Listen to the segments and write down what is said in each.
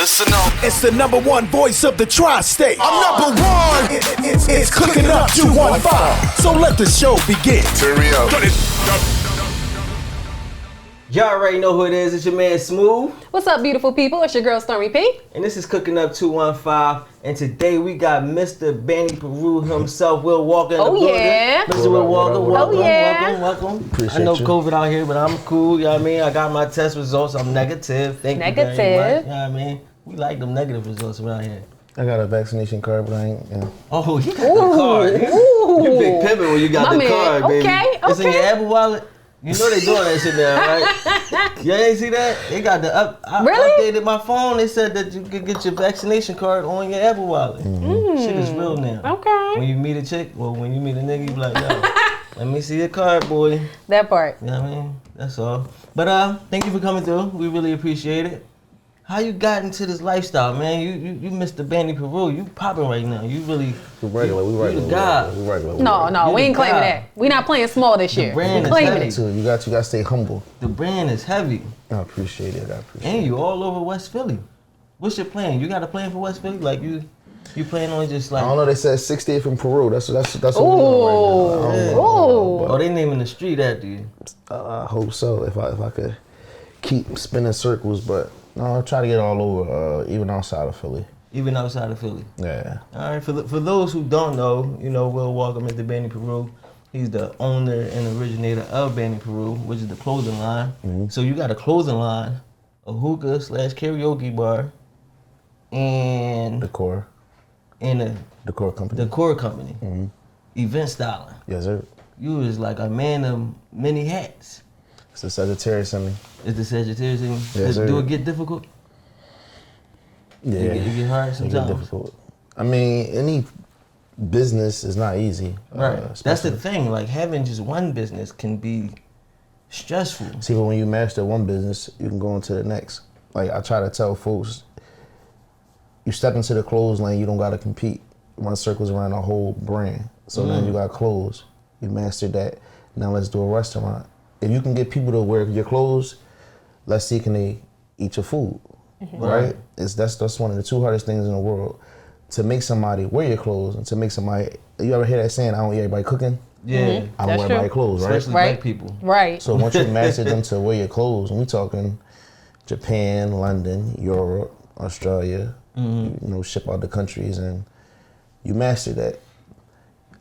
Listen up. It's the number one voice of the tri-state. I'm number one. It's Cooking Up 215. So let the show begin. Turn me up. Y'all already know who it is. It's your man Smooth. What's up, beautiful people? It's your girl Stormy P. And this is Cooking Up 215. And today we got Mr. Banni Peru himself, Will Walker in the building. Yeah. Mr. Will Walker, welcome, yeah. welcome. Appreciate I know you. COVID out here, but I'm cool, you know what I mean? I got my test results. I'm negative. Thank you very much. You know what I mean? We like them negative results around here. I got a vaccination card, but I ain't. Yeah. Oh, you got the card. You big pimpin' when you got the card, baby. It's in your Apple Wallet. You know they doing that shit now, right? You ain't see that? They got the I updated my phone. They said that you could get your vaccination card on your Apple Wallet. Shit is real now. Okay. When you meet a chick, well, when you meet a nigga, you be like, yo, let me see your card, boy. That part. You know what I mean? That's all. But thank you for coming through. We really appreciate it. How you got into this lifestyle, man? You Mr. Banni Peru. You popping right now. You really. We regular. You the guy. No, we ain't claiming that. We not playing small this year. The brand we is claiming heavy. it. You got to stay humble. The brand is heavy. I appreciate it. And you all over West Philly. What's your plan? You got a plan for West Philly? Like you plan on just like? I don't know. They said 68 from Peru. That's what we doing right now. Oh, they naming the street after you. I hope so. If I could keep spinning circles, but no, I try to get all over, even outside of Philly. Even outside of Philly. Yeah. All right. For those who don't know, you know, Will Walker, Mr. Banni Peru. He's the owner and originator of Banni Peru, which is the clothing line. Mm-hmm. So you got a clothing line, a hookah / karaoke bar, and Decor. And a Decor company. Mm-hmm. Event styling. Yes, sir. You is like a man of many hats. It's the Sagittarius in me. It's the Sagittarius in me. Yes, sir. Do it get difficult? Yeah. It get hard sometimes. It get difficult. I mean, any business is not easy. Right. That's the thing. Like having just one business can be stressful. See, but when you master one business, you can go into the next. Like I try to tell folks, you step into the clothes lane, you don't gotta compete. Run circles around the whole brand. So now you got clothes. You mastered that. Now let's do a restaurant. If you can get people to wear your clothes, let's see can they eat your food. Right? That's one of the two hardest things in the world. To make somebody wear your clothes and to make somebody, you ever hear that saying, I don't eat everybody cooking? Yeah. I don't wear everybody clothes, right? Especially black people. Right. So once you master them to wear your clothes, and we talking Japan, London, Europe, Australia, you know, ship out the countries, and you master that.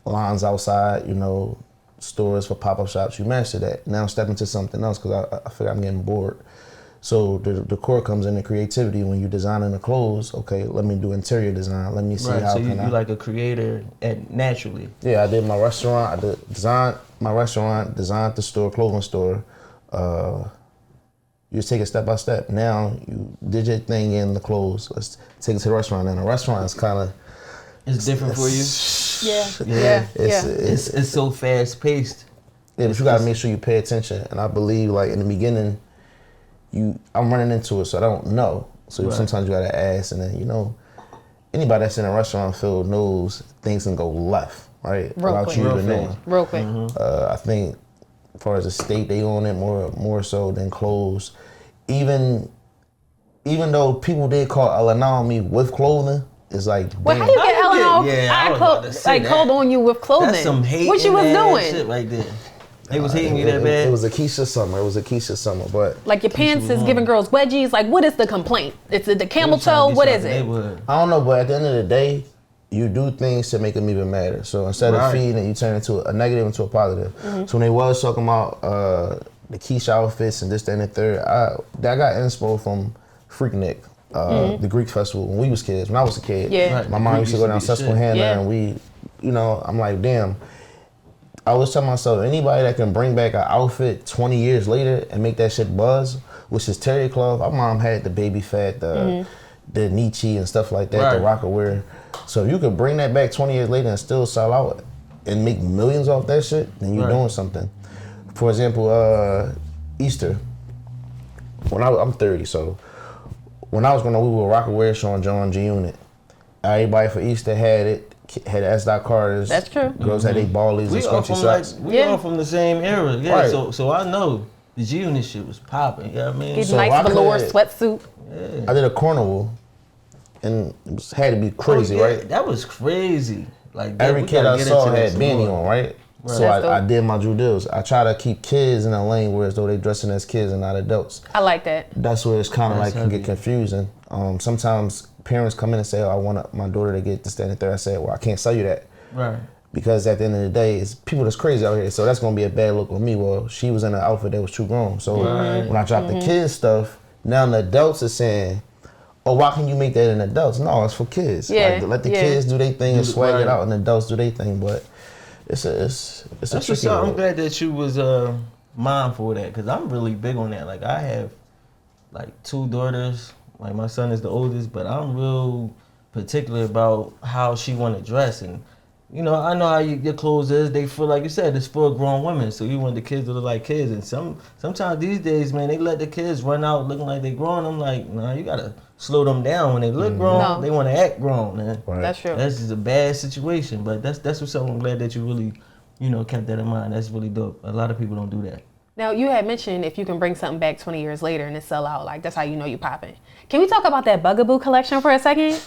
Lines outside, you know, stores for pop-up shops, you master that. Now step into something else because I figure I'm getting bored. So the core comes in the creativity when you designing the clothes. Okay, let me do interior design. Let me see how so can you like a creator naturally. Yeah, I did my restaurant. Designed the store, clothing store. You just take it step by step. Now you did your thing in the clothes. Let's take it to the restaurant. And the restaurant is kind of it's different for you. Yeah. It's so fast paced. Yeah, but you gotta make sure you pay attention. And I believe, like in the beginning, I'm running into it, so I don't know. So sometimes you gotta ask, and then you know, anybody that's in a restaurant field knows things can go left, right? Real quick. I think, as far as the state, they own it more so than clothes. Even though people did call Ellen on me with clothing, it's like, well, how you get Ellen on? Called on you with clothing. That's some hate. What you was doing? Shit right there. They was hating you that bad. It was a Keisha summer. But like your pants is giving girls wedgies. Like, what is the complaint? It's the camel toe. What is it? I don't know, but at the end of the day, you do things to make them even madder. So instead of feeding it, you turn into a negative into a positive. So when they was talking about the Keisha outfits and this, that, and the third, I got inspo from Freaknik, the Greek festival when we was kids. When I was a kid, my mom used to go down Susquehanna, and we, you know, I'm like, damn. I was telling myself, anybody that can bring back an outfit 20 years later and make that shit buzz, which is terry cloth. Our mom had the baby fat, the Nietzsche and stuff like that, the rocker wear. So if you could bring that back 20 years later and still sell out and make millions off that shit, then you're doing something. For example, Easter. I'm 30, so when I was growing up, we were rocker wear show on John G Unit. Everybody for Easter had it. Had S. Carter's. That's true. Girls had their ballies and scrunchy socks. We all from the same era. Yeah, so I know the G Unit shit was popping. You know what I mean? Nice velour sweatsuit. I did a carnival and it had to be crazy, right? That was crazy. Like every kid I saw had Banni on, right? So I did my due deals. I try to keep kids in a lane where as though they dressing as kids and not adults. I like that. That's where it's kind of like can get confusing. Sometimes parents come in and say, "Oh, I want my daughter to get this, that, and the third." I said, "Well, I can't sell you that." Right. Because at the end of the day, it's people that's crazy out here. So that's gonna be a bad look on me. Well, she was in an outfit that was too grown. So when I dropped the kids stuff, now the adults are saying, "Oh, why can you make that in adults?" No, it's for kids. Yeah. Like, let the kids do their thing and swag it out, and the adults do their thing. But it's a tricky one. I'm glad that you was mindful of that, because I'm really big on that. Like I have like 2 daughters. Like my son is the oldest, but I'm real particular about how she want to dress. And you know, I know how your clothes is. They feel like you said, it's for grown women. So you want the kids to look like kids. And sometimes these days, man, they let the kids run out looking like they grown. I'm like, nah, you gotta slow them down. When they look grown, they want to act grown, man. Right. That's true. That's just a bad situation. But that's what's up. I'm glad that you really, kept that in mind. That's really dope. A lot of people don't do that. Now, you had mentioned if you can bring something back 20 years later and it sell out, like that's how you know you popping. Can we talk about that Bugaboo collection for a second?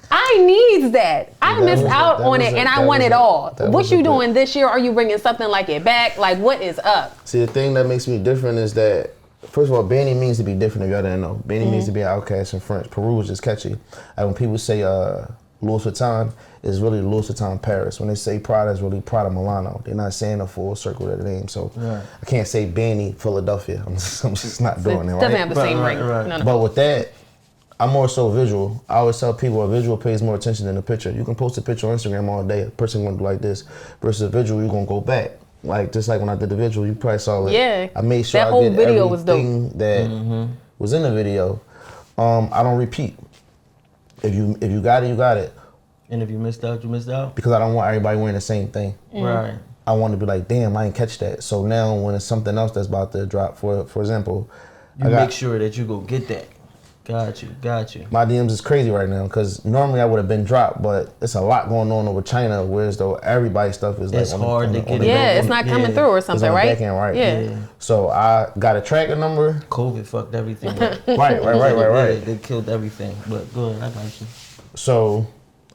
I need that. I missed out on it and I want it all. What you doing this year? Are you bringing something like it back? Like, what is up? See, the thing that makes me different is that, first of all, Banni means to be different if y'all didn't know. Banni means to be an outcast in French. Peru is just catchy. Like when people say Louis Vuitton, it's really Louis Vuitton Paris. When they say Prada, it's really Prada Milano. They're not saying a full circle of the name. So I can't say Banni Philadelphia. I'm just not doing it, right? Doesn't have the same ring. Right. No. But with that, I'm more so visual. I always tell people a visual pays more attention than a picture. You can post a picture on Instagram all day. A person gonna do like this. Versus a visual, you're gonna go back. Like just like when I did the visual, you probably saw it. Yeah. I made sure that I whole did video was dope. everything that was in the video. I don't repeat. If you got it, you got it. And if you missed out, you missed out. Because I don't want everybody wearing the same thing. Right. I want to be like, damn, I didn't catch that. So now when it's something else that's about to drop, for example, you make sure that you go get that. Got you. My DMs is crazy right now because normally I would have been dropped, but it's a lot going on over China, whereas though everybody's stuff is it's like hard to get it. Yeah, it's not coming through or something, right? Back end, right? Yeah. So I got a tracker number. COVID fucked everything up. Right. Yeah, they killed everything. But go ahead, I got you. So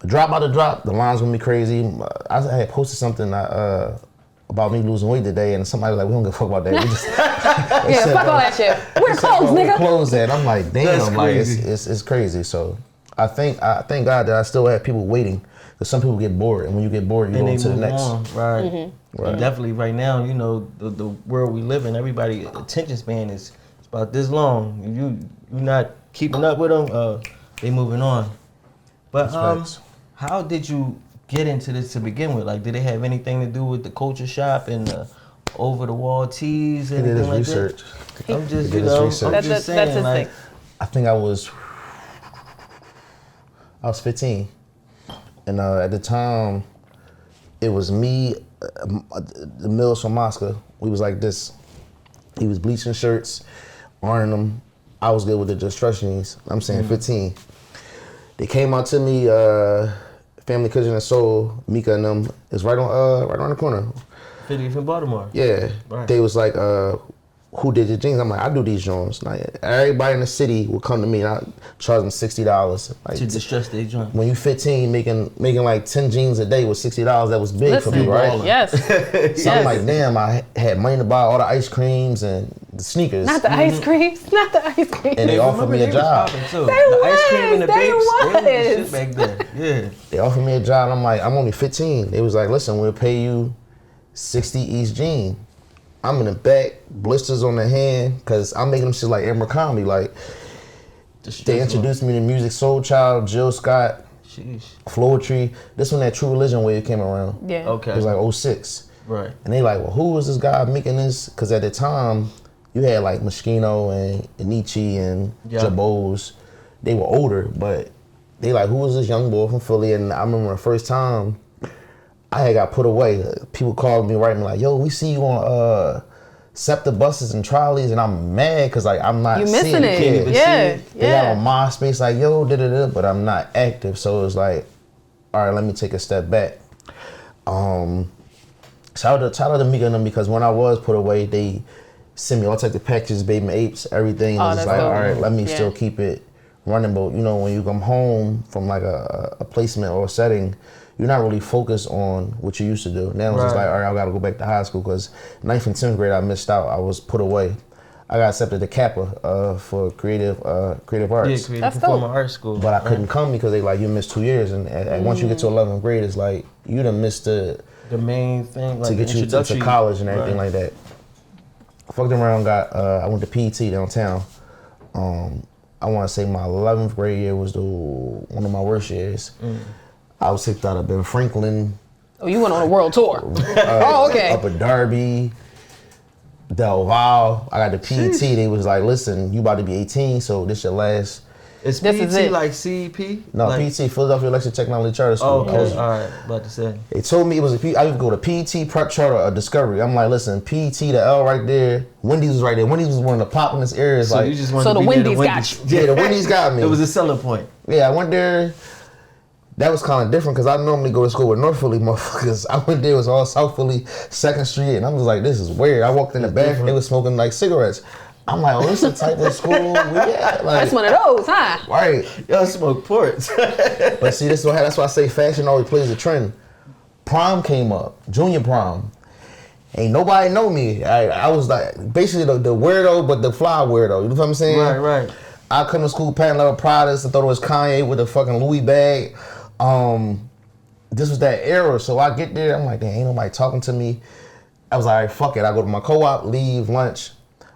drop by the drop, the line's gonna be crazy. I had posted something about me losing weight today, and somebody was like, "We don't give a fuck about that." We just fuck all that shit. Where the clothes, nigga? Clothes at. I'm like, damn, That's like crazy. it's crazy. So I thank God that I still have people waiting, because some people get bored, and when you get bored, you go to the next. Right. And definitely right now, the world we live in, everybody attention span is about this long. You're not keeping up with them, they moving on. But how did you get into this to begin with? Like, did it have anything to do with the culture shop and the over the wall tees and anything like research. that? I'm just, That's his thing. I think I was 15, and at the time, it was me, the Mills from Moscow. We was like this. He was bleaching shirts, ironing them. I was good with the instructions. I'm saying 15. They came out to me. Family Kitchen and Soul, Mika and them is right around the corner. 50th in Baltimore. Yeah. Right. They was like, who did your jeans? I'm like, I do these joints. Like everybody in the city would come to me and I charge them $60. Like, to distress their joint. When you 15, making like 10 jeans a day with $60, that was big for people, right? Yes. So I'm like, damn, I had money to buy all the ice creams and the sneakers. Not the ice creams. Not the ice creams. And they offered me a job. The ice cream and the bakes, they was the shit back then. Yeah. They offered me a job. I'm like, I'm only 15. They was like, listen, we'll pay you 60 each jean. I'm in the back, blisters on the hand, because I'm making them shit like Amber Comedy. Like, they introduced me to music, Soul Child, Jill Scott, Floetry. This when that True Religion wave came around. Yeah. Okay. It was like 06. Right. And they like, well, who is this guy making this? Because at the time, you had like Moschino and Nietzsche and Jabos. They were older, but they like, who is this young boy from Philly? And I remember the first time I had got put away. People called me, writing me like, yo, we see you on SEPTA buses and trolleys, and I'm mad because like I'm not missing it. They got on MySpace like, yo, but I'm not active. So it's like, all right, let me take a step back. Shout out to Mika and them, because when I was put away, they sent me all types of packages, Baby Apes, everything. And it's like, all right, let me still keep it running, but you know, when you come home from like a placement or a setting, you're not really focused on what you used to do. Now it's just like, all right, I gotta go back to high school because 9th and 10th grade I missed out. I was put away. I got accepted to Kappa for creative arts. Yeah, creative performing arts school. But I couldn't come because they like, you missed 2 years, and once you get to 11th grade, it's like you done missed the main thing, like to get you to college and everything like that. I fucked around, I went to PET downtown. I want to say my 11th grade year was one of my worst years. I was kicked out of Ben Franklin. Oh, you went on a world tour. Oh, okay. Up at Derby, Del Valle. I got the PET. They was like, listen, you about to be 18, so this your last. Is PET like CEP? No, like, PET, Philadelphia Electric Technology Charter School. Oh, okay. All right, about to say. They told me it was I would go to PET, Prep Charter, or Discovery. I'm like, listen, PET, the L right there. Wendy's was right there. Wendy's was one of the populous areas. So like, you just wanted to be Wendy's got you. Yeah, the Wendy's got me. It was a selling point. Yeah, I went there. That was kind of different because I normally go to school with North Philly motherfuckers. I went there, it was all South Philly, 2nd Street, and I was like, this is weird. I walked in the back, they was smoking like cigarettes. I'm like, oh, this is the type of school we at. Like, that's one of those, huh? Right. Y'all smoke ports. But see, that's why I say fashion always plays a trend. Prom came up, junior prom. Ain't nobody know me. I was like, basically the weirdo, but the fly weirdo. You know what I'm saying? Right. I come to school patent leather Pradas. I thought it was Kanye with a fucking Louis bag. This was that era, so I get there, I'm like, damn, ain't nobody talking to me. I was like, all right, fuck it. I go to my co-op, leave, lunch.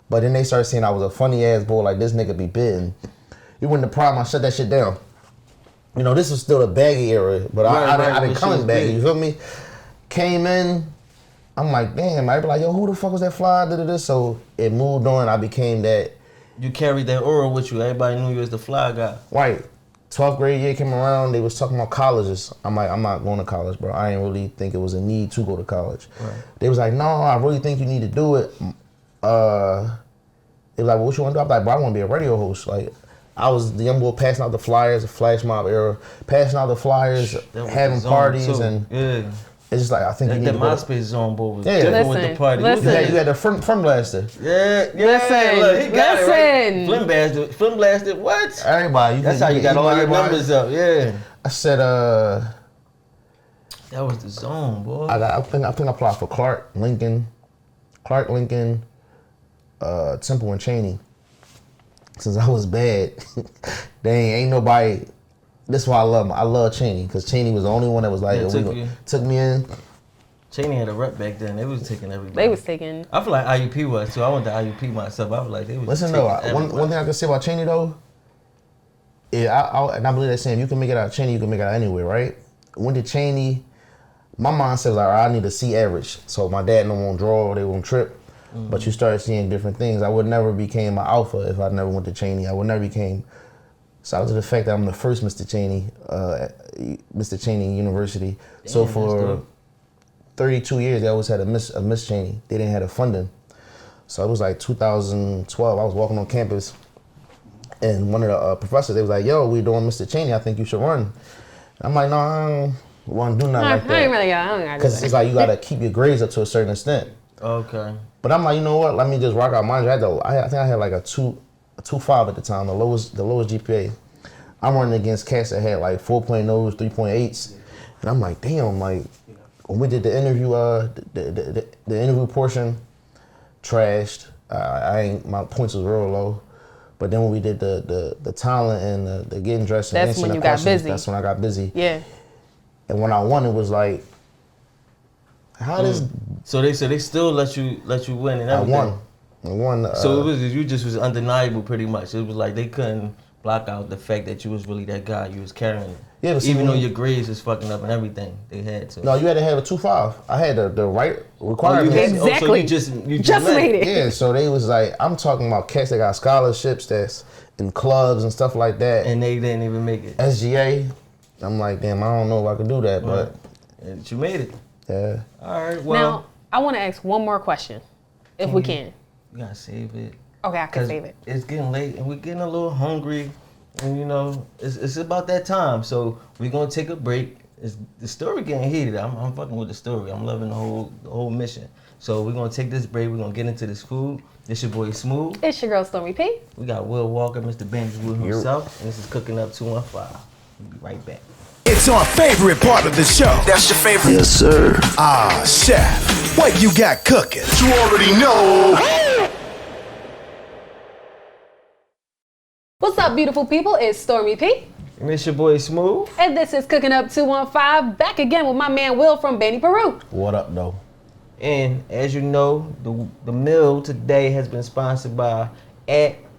But then they started saying I was a funny ass boy, like this nigga be bitten. You went to prom, I shut that shit down. You know, this was still the baggy era, but I didn't come in baggy, you feel me? Came in, I'm like, damn, I be like, yo, who the fuck was that fly? So it moved on, I became that. You carried that aura with you. Everybody knew you as the fly guy. Right. 12th grade year came around, they was talking about colleges. I'm like, I'm not going to college, bro. I didn't really think it was a need to go to college. Right. They was like, no, I really think you need to do it. They was like, well, what you want to do? I'm like, bro, I want to be a radio host. Like, I was the young boy passing out the flyers, the flash mob era, passing out the flyers, having parties, and it's just like, I think you need to go. MySpace zone boy was different with the party. You had the Flim Blaster. Yeah. Listen, look, he got it, right? Flim Blasted, what? Everybody. That's how you got all your numbers up, yeah. I said, that was the zone, boy. I think I applied for Clark, Lincoln, Temple, and Cheney. Since I was bad, ain't nobody. That's why I love him. I love Cheney because Cheney was the only one that was like, took me in. Cheney had a rep back then. They was taking everything. They was taking. I feel like IUP was too. I went to IUP myself. I was like, they was. Listen though, one thing I can say about Cheney though, and I believe that saying, you can make it out of Cheney, you can make it out anywhere, right? Went to Cheney, my mindset was like, all right, I need a C average. So my dad don't want to draw, they won't trip. Mm-hmm. But you start seeing different things. I would never became an alpha if I never went to Cheney. I would never became. So to the fact that I'm the first Mr. Cheney University. Damn, so for 32 years, they always had a Miss Cheney. They didn't have the funding. So it was like 2012. I was walking on campus, and one of the professors, they was like, "Yo, we doing Mr. Cheney. I think you should run." I'm like, "No, I don't want to do nothing like that." I ain't really got. Because it's like you got to keep your grades up to a certain extent. Okay. But I'm like, you know what? Let me just rock out. Mind you, I think I had like a 2.5 at the time, the lowest GPA. I'm running against cats that had like 4.0s, 3.8s, and I'm like, damn. Like when we did the interview, the interview portion, trashed. My points was real low. But then when we did the talent and the getting dressed and that's when you got busy. That's when I got busy. Yeah. And when I won, it was like, how does? So they still let you win and everything. I won. So it was you just was undeniable pretty much. It was like they couldn't block out the fact that you was really that guy. You was carrying it. Yeah, but even though your grades was fucking up and everything, they had to. No, you had to have a 2.5. I had the right requirements. Exactly. So you just made it. Yeah, so they was like, I'm talking about cats that got scholarships that's in clubs and stuff like that. And they didn't even make it. SGA. I'm like, damn, I don't know if I could do that, but you made it. Yeah. All right. Well, now I want to ask one more question, if we can. You gotta save it. Okay, I can save it. It's getting late and we're getting a little hungry, and you know it's about that time. So we're gonna take a break, the story getting heated. I'm fucking with the story. I'm loving the whole mission. So we're gonna take this break. We're gonna get into this food. This your boy Smooth. It's your girl Stormy P. We got Will Walker, Mr. Banni Peru himself, and this is Cooking Up 215. We'll be right back. It's our favorite part of the show. That's your favorite? Yes, sir. Ah, chef, what you got cooking? You already know. What's up, beautiful people? It's Stormy P. And it's your boy Smooth. And this is Cooking Up 215. Back again with my man Will from Banni Peru. What up, though? And as you know, the meal today has been sponsored by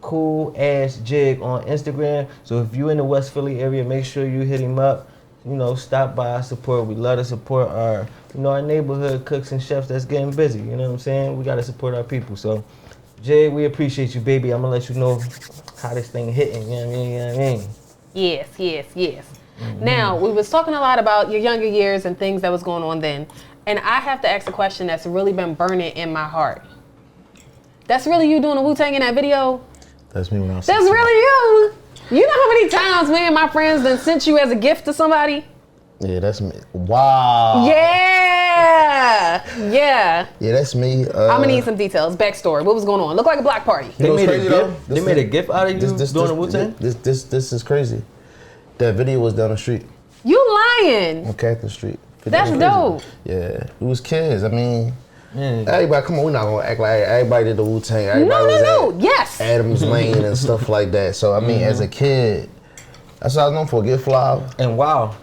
@CoolAssJig on Instagram. So if you're in the West Philly area, make sure you hit him up. Stop by, support. We love to support our neighborhood cooks and chefs that's getting busy. You know what I'm saying? We got to support our people. So, Jay, we appreciate you, baby. I'm going to let you know how this thing hitting. You know what I mean? Yes. Mm-hmm. Now, we was talking a lot about your younger years and things that was going on then. And I have to ask a question that's really been burning in my heart. That's really you doing the Wu-Tang in that video? That's me when I was That's 16. really you. You know how many times me and my friends done sent you as a gift to somebody? Yeah, that's me. Wow. Yeah, that's me. I'm gonna need some details. Backstory. What was going on? Looked like a block party. You know what's crazy, though? They made a gift out of you doing the Wu-Tang? This is crazy. That video was down the street. You lying? On Cactus Street. That's dope. Yeah, it was kids. I mean, everybody, come on, we're not gonna act like everybody did the Wu-Tang. No. Yes. Adams Lane and stuff like that. So I mean, as a kid, that's what I was known for. Get fly. And wow.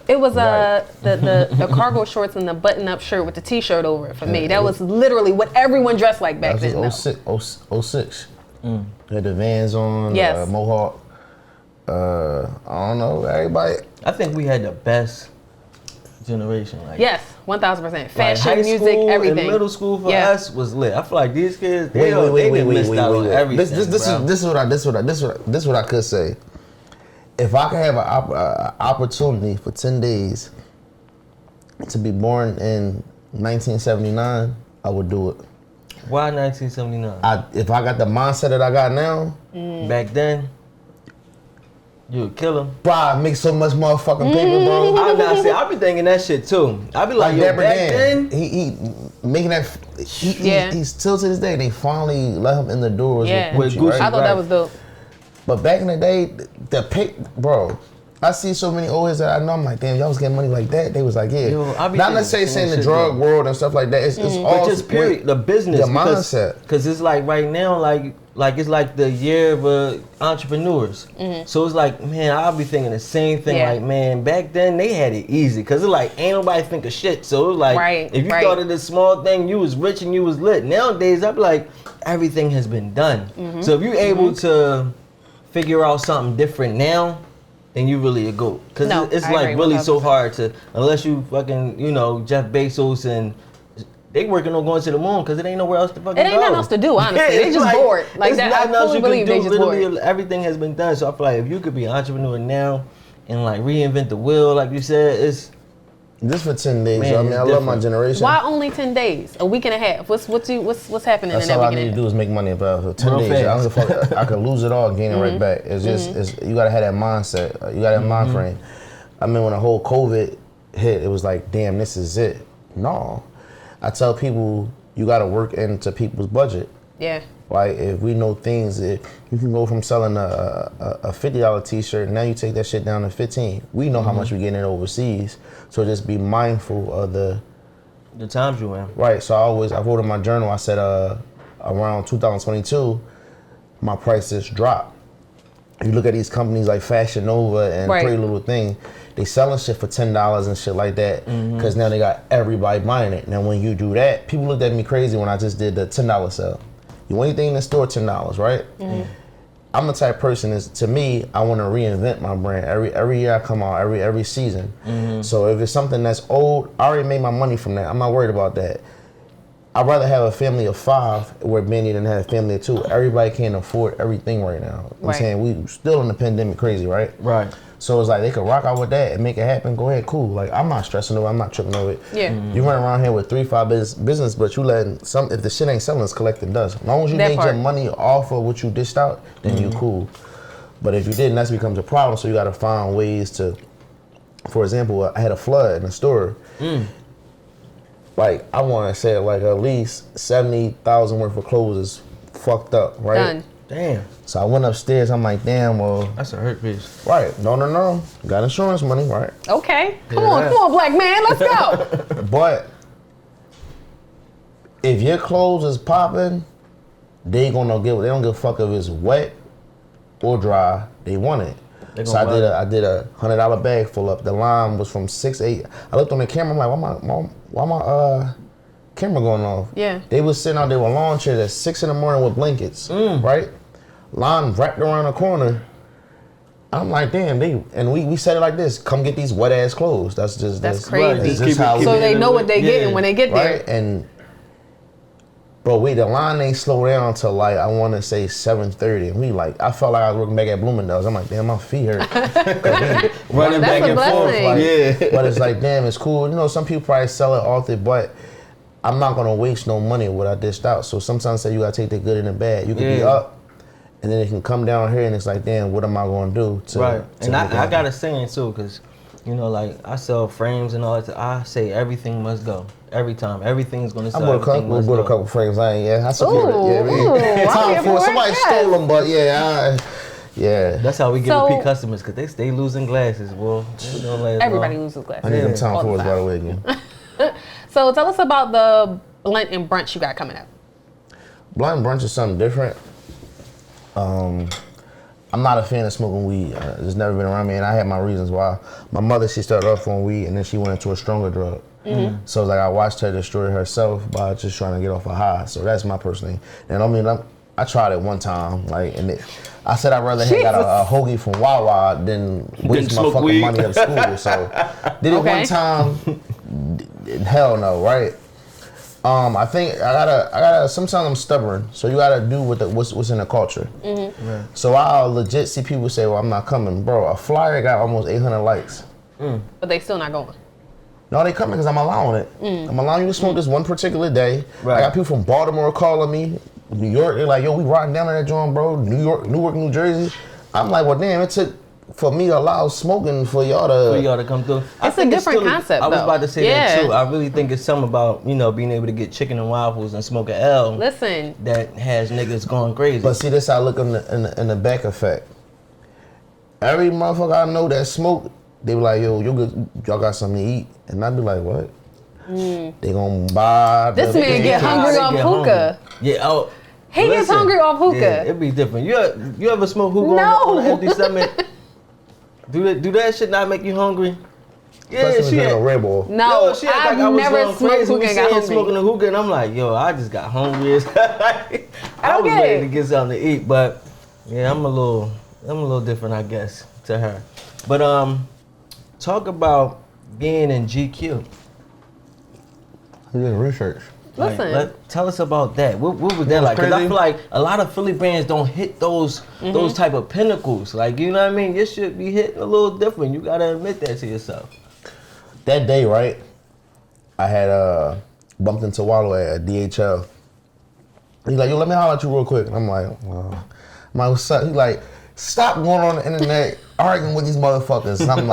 It was the cargo shorts and the button-up shirt with the T-shirt over it for me. That was literally what everyone dressed like back then. That was 06. Had the Vans on, Yes. Mohawk. I don't know, everybody. I think we had the best generation. Yes, 1000%. Fashion, high music, school everything. And middle school for us was lit. I feel like these kids, they missed out on everything. This is what I could say. If I could have an opportunity for 10 days to be born in 1979, I would do it. Why 1979? If I got the mindset that I got now, back then, you would kill him. Bro, I make so much motherfucking paper, bro. I be thinking that shit too. I be like, yo, back then. He making that. He's still to this day. They finally let him in the doors with Gucci, right? I thought that was dope. But back in the day, bro, I see so many old heads that I know. I'm like, damn, y'all was getting money like that. They was like, yeah. Yo, not necessarily saying the drug world and stuff like that. It's all just period. The business, the mindset. Because it's like right now, like it's like the year of entrepreneurs. So it's like, man, I'll be thinking the same thing. Like, man, back then they had it easy because it's like ain't nobody think of shit. So it was like, if you started this small thing, you was rich and you was lit. Nowadays, I be like, everything has been done. So if you're able to figure out something different now, then you really a goat. Because it's like really so hard to, unless you fucking, Jeff Bezos and they working on going to the moon because it ain't nowhere else to fucking go. It ain't nothing else to do, honestly. They just bored. Like that, I fully believe they just bored. Everything has been done. So I feel like if you could be an entrepreneur now and like reinvent the wheel, like you said, it's just for 10 days. Man, I mean, I love my generation. Why only 10 days? A week and a half? What's happening That's in that week? That's all I need to do is make money about 10 days. I don't give a fuck. I could lose it all and gain it right back. It's just, you gotta have that mindset. You gotta have a mind frame. I mean, when the whole COVID hit, it was like, damn, this is it. No. I tell people, you gotta work into people's budget. Yeah. Like, if we know things, you can go from selling a $50 t-shirt, now you take that shit down to $15. We know how much we getting overseas, so just be mindful of the times you're in. Right, so I wrote in my journal, I said around 2022, my prices drop. If you look at these companies like Fashion Nova and Pretty Little Thing, they selling shit for $10 and shit like that, because now they got everybody buying it. Now when you do that, people looked at me crazy when I just did the $10 sale. You want anything in the store, $10, right? I'm the type of person to me, I want to reinvent my brand. Every year I come out, every season. So if it's something that's old, I already made my money from that. I'm not worried about that. I'd rather have a family of 5 where Banni than have a family of 2. Everybody can't afford everything right now. I'm saying we still in the pandemic crazy, right? Right. So it's like they could rock out with that and make it happen. Go ahead, cool. Like I'm not stressing over it. I'm not tripping over it. Yeah. You run around here with 3-5 business, but you letting some. If the shit ain't selling, it's collecting dust. As long as you made your money off of what you dished out, then you cool. But if you didn't, that becomes a problem. So you got to find ways to for example, I had a flood in the store. Like, I want to say like at least 70,000 worth of clothes is fucked up, right? Done. Damn. So I went upstairs. I'm like, damn, well. That's a hurt piece. Right. No. Got insurance money, right? Okay. Come on, black man. Let's go. But if your clothes is popping, they don't give a fuck if it's wet or dry. They want it. So I did a $100 bag full up. The line was from 6 to 8. I looked on the camera. I'm like, why my camera going off? Yeah. They was sitting out there with lawn chairs at 6 in the morning with blankets, right? Line wrapped around the corner. I'm like, damn, and we said it like this: come get these wet ass clothes. That's crazy. That's just how so they know what they getting when they get there. Right? And bro, the line ain't slow down till like I want to say 7:30. And we like, I felt like I was working back at Bloomingdale's. I'm like, damn, my feet hurt. Running back and forth. Like, But it's like, damn, it's cool. You know, some people probably sell it off it, but I'm not gonna waste no money with what I dished out. So sometimes say you gotta take the good and the bad. You can be up, and then it can come down here, and it's like, damn, what am I gonna do? And I got a saying too, cause you know, like I sell frames and all that. I say everything must go. Every time, everything's gonna sell. I bought a couple frames. I support it. Time for somebody stole them, but yeah. That's how we get repeat customers, cause they stay losing glasses, boy. Everybody loses glasses. I need them Tom Fords by the way again. So tell us about the blunt and brunch you got coming up. Blunt and brunch is something different. I'm not a fan of smoking weed. It's never been around me, and I had my reasons why. My mother, she started off on weed, and then she went into a stronger drug. So it's like I watched her destroy herself by just trying to get off a high. So that's my personal thing. And I mean, I tried it one time, I said I'd rather have got a hoagie from Wawa than waste my fucking weed. Money at school. So did it one time. Hell no, right? I think I gotta. Sometimes I'm stubborn, so you gotta do what's in the culture. So I'll legit see people say, "Well, I'm not coming, bro." A flyer got almost 800 likes, but they still not going. No, they coming because I'm allowing it. I'm allowing you to smoke this one particular day. I got people from Baltimore calling me, New York. They're like, "Yo, we riding down to that joint, bro." Newark, New Jersey. I'm like, well, damn, it took for me to allow smoking for y'all to come through. It's a different concept. I was about to say that too. I really think it's something about being able to get chicken and waffles and smoke an L. Listen, that has niggas going crazy. But see, this how I look in the back effect. Every motherfucker I know that smoke, they be like, "Yo, y'all got something to eat," and I be like, "What?" They gonna buy. This man get hungry off hookah. Yeah. Oh. He gets hungry off hookah. Yeah, it be different. You ever smoke hookah on an empty stomach? Do that shit not make you hungry? Yeah, she had a Red Bull. No, I've never smoked hookah and got hungry. Smoking a hookah, and I'm like, yo, I just got hungry. I was ready to get something to eat, but yeah, I'm a little different, I guess, to her. But talk about being in GQ. You did research. Listen, tell us about that. What was that like? Because I feel like a lot of Philly brands don't hit those type of pinnacles. Like, you know what I mean? Your shit be hitting a little different. You gotta admit that to yourself. That day, right? I had bumped into Wallow at DHL. He's like, "Yo, let me holler at you real quick." And I'm like, "What's up?" He's like, "Stop going on the internet arguing with these motherfuckers." And I'm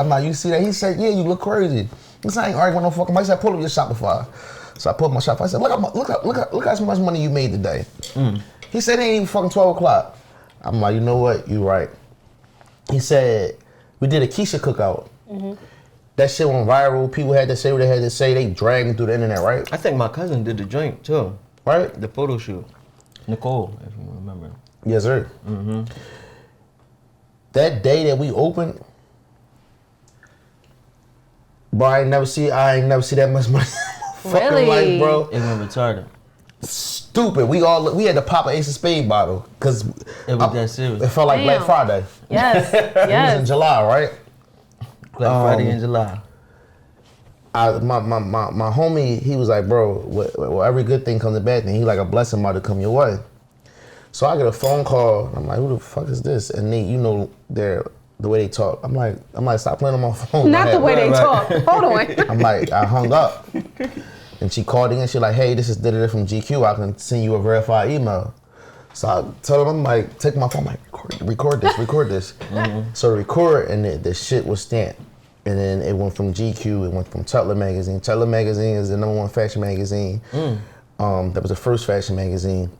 like, "You see that?" He said, "Yeah, you look crazy." He said, "I ain't arguing with no fucking mic." He said, "Pull up your Shopify." So I pulled my Shopify. I said, look how much money you made today. He said, "It ain't even fucking 12 o'clock. I'm like, "You know what? You right." He said, "We did a Keisha cookout." That shit went viral. People had to say what they had to say. They dragged me through the internet, right? I think my cousin did the joint too. Right? The photo shoot. Nicole, if you remember. Yes, sir. That day that we opened, bro, I ain't never see that much money. Really? Life, bro. It went retarded. Stupid. We had to pop an Ace of Spades bottle because it was that serious. It felt like Black Friday. Yes. It was in July, right? Black Friday in July. My homie, he was like, "Bro, well, every good thing comes a bad thing." He like, a blessing about to come your way. So I get a phone call. I'm like, "Who the fuck is this?" And they, the way they talk. I'm like, "Stop playing on my phone." Not the way they talk. Hold on. I'm like, I hung up. And she called again. She like, "Hey, this is da-da-da from GQ. I can send you a verified email." So I told him, I'm like, take my phone, I'm like, record this. So record, and the shit was stamped. And then it went from GQ, it went from Tutler magazine. Tutler magazine is the #1 fashion magazine. That was the first fashion magazine.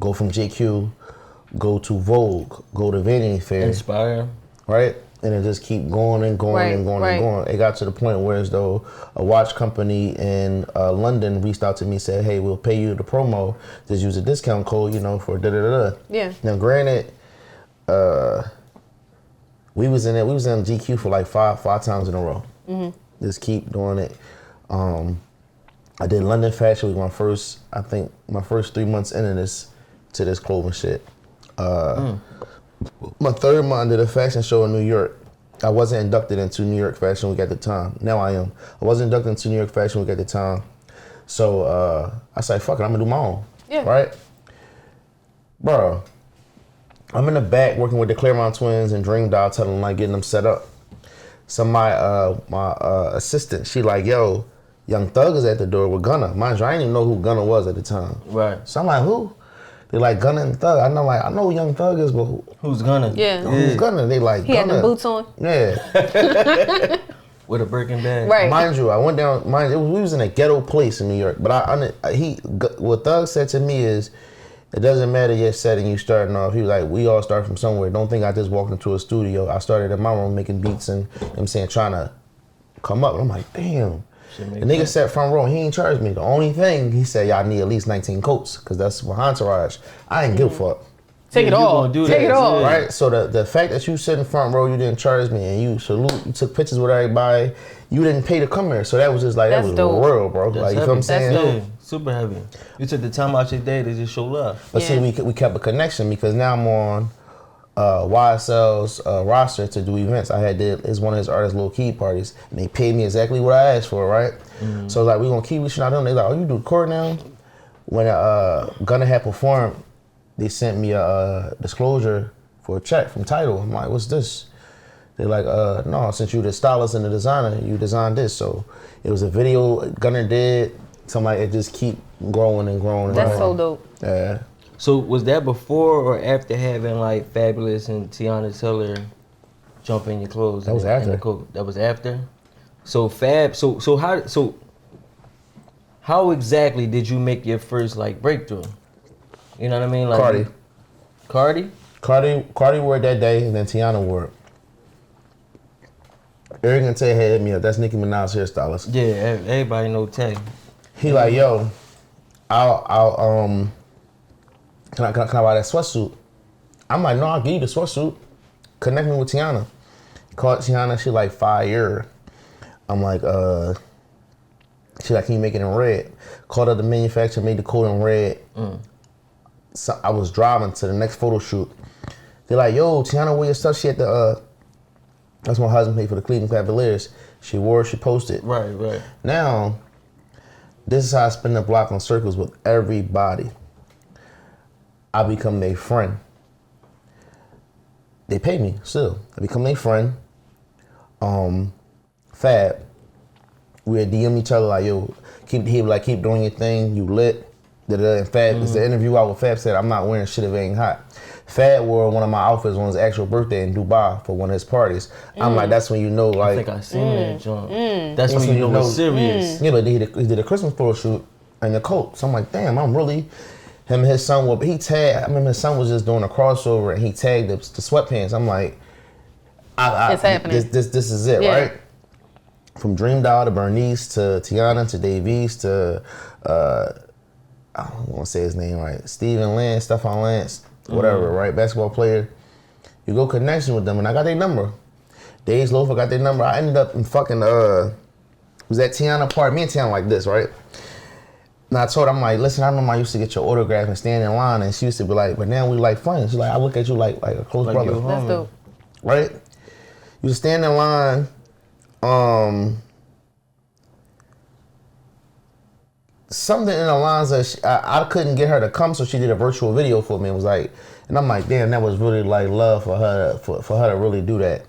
Go from GQ, go to Vogue, go to Vanity Fair. Inspire. Right? And it just keep going and going and going and going. It got to the point where as though a watch company in London reached out to me and said, hey, we'll pay you the promo. Just use a discount code, for da-da-da-da. Yeah. Now, granted, we was in GQ for like five times in a row. Just keep doing it. I did London Fashion Week my first 3 months into this clothing shit. My third month I did a fashion show in New York. I wasn't inducted into New York Fashion Week at the time. Now I am. I wasn't inducted into New York Fashion Week at the time. So I said, fuck it, I'm gonna do my own. Yeah. Right? Bro, I'm in the back working with the Claremont twins and Dream Doll, telling them, like, getting them set up. So my assistant, she like, yo, Young Thug is at the door with Gunna. Mind you, I didn't even know who Gunna was at the time. Right. So I'm like, who? They like Gunna and Thug. I know who Young Thug is, but who's Gunna? Yeah. Who's Gunna? They like he Gunna. had the boots on. Yeah. With a Birkin bag. Right. Mind you, I went down. We was in a ghetto place in New York, but what Thug said to me is, it doesn't matter your setting you starting off. He was like, we all start from somewhere. Don't think I just walked into a studio. I started in my room making beats and trying to come up. And I'm like, damn. The nigga sat front row. He ain't charged me. The only thing he said, y'all need at least 19 coats because that's my entourage. I ain't give a fuck. Take it all. Take it all. Right? So the fact that you sit in front row, you didn't charge me, and you took pictures with everybody, you didn't pay to come here. So that was just like, that was the world, bro. That's like, you heavy. feel what I'm saying? Yeah, super heavy. You took the time out your day to just show love. But see, we kept a connection because now I'm on YSL's roster to do events. It's one of his artist low key parties, and they paid me exactly what I asked for, right? So like, we gonna keep reaching out to them. They like, oh, you do court now? When Gunna had performed, they sent me a disclosure for a check from Tidal. I'm like, what's this? They're like, no, since you the stylist and the designer, you designed this. So it was a video Gunna did. Something like it just keep growing and growing. That's so dope. Yeah. So was that before or after having like Fabulous and Tiana Taylor jump in your clothes? That was after. That was after. So how exactly did you make your first like breakthrough? You know what I mean? Like Cardi wore it that day, and then Tiana wore it. Eric and Tay had hit me up. That's Nicki Minaj's hairstylist. Yeah, everybody know Tay. He like, yo, I'll can I buy that sweatsuit? I'm like, no, I'll give you the sweatsuit. Connect me with Tiana. Called Tiana, she like fire. I'm like, she like, can you make it in red? Called up the manufacturer, made the coat in red. So I was driving to the next photo shoot. They're like, yo, Tiana, where your stuff? She had the, that's my husband paid for the Cleveland Cavaliers. She wore it, she posted. Right. Now, this is how I spin the block on circles with everybody. I become their friend. They pay me still. I become their friend. Fab. We'd DM each other like, yo, keep doing your thing, you lit. And Fab, it's the interview out with Fab said, I'm not wearing shit if it ain't hot. Fab wore one of my outfits on his actual birthday in Dubai for one of his parties. I'm like, that's when you know, like. I think I seen that joint. That's when you know it's serious. Yeah, but he did a Christmas photo shoot in the coat. So I'm like, damn, I'm really. Him and his son his son was just doing a crossover and he tagged the sweatpants. I'm like, it's happening. This is it, right? From Dream Doll to Bernice to Tiana to Davies to I don't want to say his name right. Stephon Lance, whatever, right? Basketball player. You go connection with them, and I got their number. Days Loafer got their number. I ended up in fucking was at Tiana party. Me and Tiana like this, right? And I told her, I'm like, listen, I remember I used to get your autograph and stand in line, and she used to be like, but now we like friends. She's like, I look at you like a close brother. That's dope. Right? You used to stand in line. Something in the lines that I couldn't get her to come, so she did a virtual video for me. It was like, and I'm like, damn, that was really like love for her for her to really do that.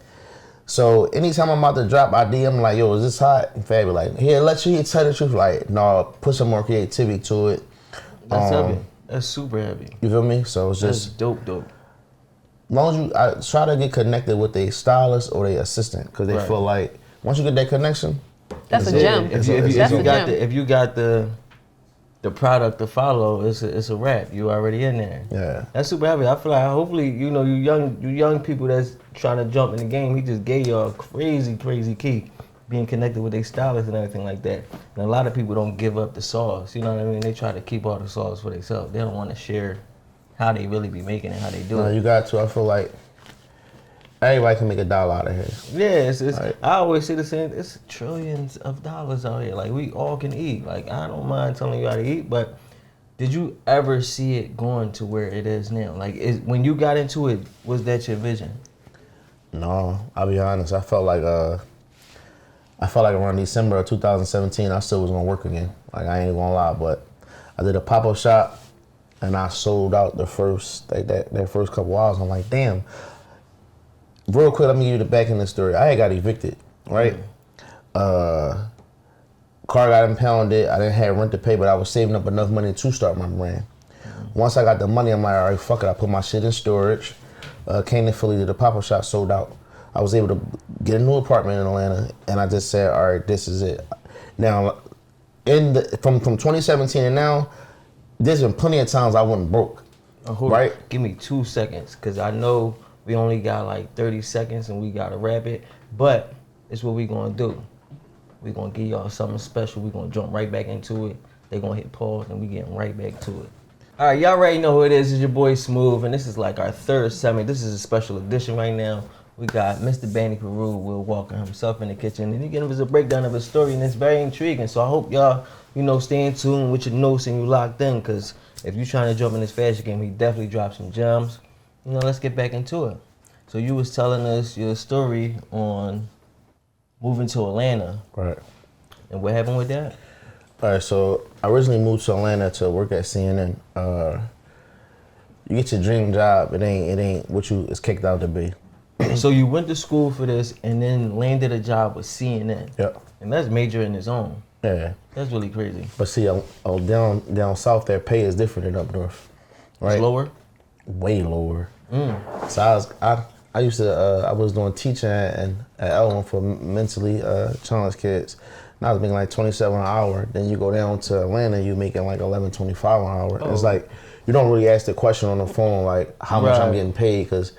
So anytime I'm about to drop, I DM like, yo, is this hot? And Fab be like, here, let you tell the truth. Like, no, put some more creativity to it. That's heavy. That's super heavy. You feel me? So it's just that's dope. long as I try to get connected with a stylist or a assistant, because they feel like once you get that connection, that's a gem. If you got the product to follow, it's a wrap. You already in there. Yeah, that's super heavy. I feel like hopefully you young people that's trying to jump in the game. He just gave y'all a crazy key, being connected with their stylists and everything like that. And a lot of people don't give up the sauce. You know what I mean? They try to keep all the sauce for themselves. They don't want to share how they really be making it, how they do it. You got to. I feel like everybody can make $1 out of here. Yeah, it's right. I always say the same. It's trillions of dollars out here. Like, we all can eat. Like, I don't mind telling you how to eat, but did you ever see it going to where it is now? Like, when you got into it, was that your vision? No, I'll be honest. I felt like around December of 2017, I still was gonna work again. Like, I ain't gonna lie, but I did a pop-up shop and I sold out the first that first couple hours. I'm like, damn. Real quick, let me give you the back end of the story. I had got evicted, right? Car got impounded. I didn't have rent to pay, but I was saving up enough money to start my brand. Once I got the money, I'm like, all right, fuck it. I put my shit in storage. Came to Philly, did a pop-up shop, sold out. I was able to get a new apartment in Atlanta, and I just said, all right, this is it. Now, from 2017 and now, there's been plenty of times I wasn't broke, right? Give me 2 seconds, because I know we only got like 30 seconds and we got to wrap it, but it's what we going to do. We going to give y'all something special. We going to jump right back into it. They going to hit pause and we getting right back to it. All right, y'all already know who it is. It's your boy Smooth, and this is like our third segment. This is a special edition right now. We got Mr. Banni Peru, Will Walker himself in the kitchen, and he gave us a breakdown of his story, and it's very intriguing. So I hope y'all, stay in tune with your notes and you locked in, because if you're trying to jump in this fashion game, he definitely dropped some gems. Let's get back into it. So you was telling us your story on moving to Atlanta. Right. And what happened with that? All right, so I originally moved to Atlanta to work at CNN. You get your dream job, it ain't what you is kicked out to be. So you went to school for this and then landed a job with CNN. Yep. And that's major in its own. Yeah. That's really crazy. But see, down south, their pay is different than up north. Right? It's lower? Way lower. So I used to I was doing teaching at Elwyn for mentally challenged kids. And I was making like $27 an hour. Then you go down to Atlanta, you making like $11.25 an hour. Oh. It's like you don't really ask the question on the phone like how much I'm getting paid, because